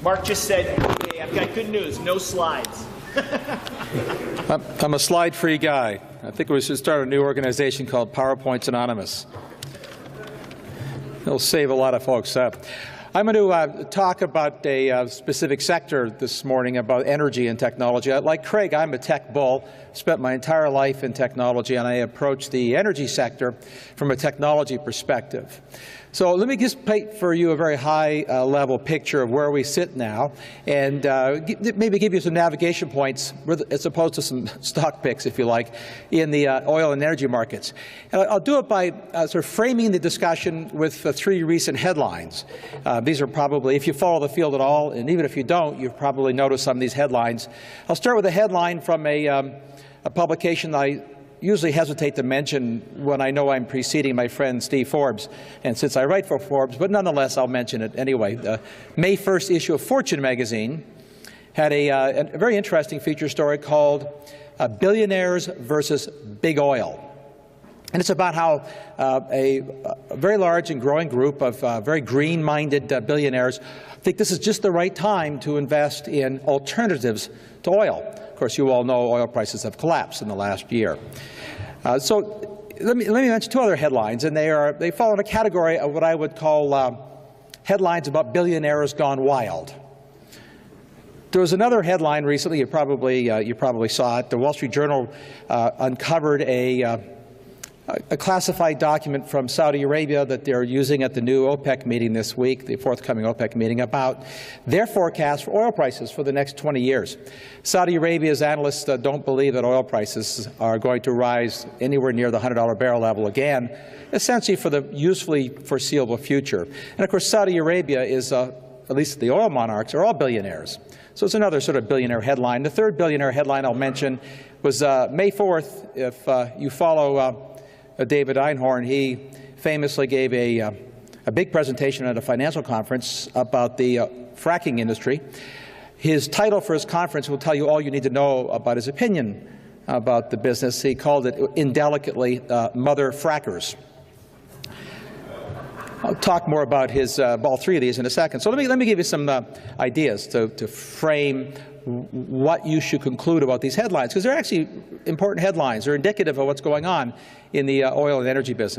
Mark just said, hey, I've got good news, no slides. I'm a slide-free guy. I think we should start a new organization called PowerPoints Anonymous. It'll save a lot of folks. I'm going to talk about a specific sector this morning, about energy and technology. Like Craig, I'm a tech bull, spent my entire life in technology, and I approach the energy sector from a technology perspective. So let me just paint for you a very high-level picture of where we sit now, and maybe give you some navigation points, as opposed to some stock picks, if you like, in the oil and energy markets. And I'll do it by sort of framing the discussion with three recent headlines. These are probably, if you follow the field at all, and even if you don't, you've probably noticed some of these headlines. I'll start with a headline from a publication that I usually hesitate to mention when I know I'm preceding my friend Steve Forbes, and since I write for Forbes, but nonetheless I'll mention it anyway. The May 1st issue of Fortune magazine had a very interesting feature story called Billionaires versus Big Oil. And it's about how a very large and growing group of very green-minded billionaires think this is just the right time to invest in alternatives to oil. Of course, you all know oil prices have collapsed in the last year. So let me mention two other headlines, and they fall in a category of what I would call headlines about billionaires gone wild. There was another headline recently, you probably saw it. The Wall Street Journal uncovered a classified document from Saudi Arabia that they're using at the new OPEC meeting this week, the forthcoming OPEC meeting, about their forecast for oil prices for the next 20 years. Saudi Arabia's analysts don't believe that oil prices are going to rise anywhere near the $100 barrel level again, essentially for the usefully foreseeable future. And of course, Saudi Arabia is, at least the oil monarchs, are all billionaires. So it's another sort of billionaire headline. The third billionaire headline I'll mention was May 4th. If you follow David Einhorn, he famously gave a big presentation at a financial conference about the fracking industry. His title for his conference will tell you all you need to know about his opinion about the business. He called it indelicately Mother Frackers. I'll talk more about all three of these in a second. So let me give you some ideas to frame what you should conclude about these headlines, because they're actually important headlines. They're indicative of what's going on in the oil and energy business.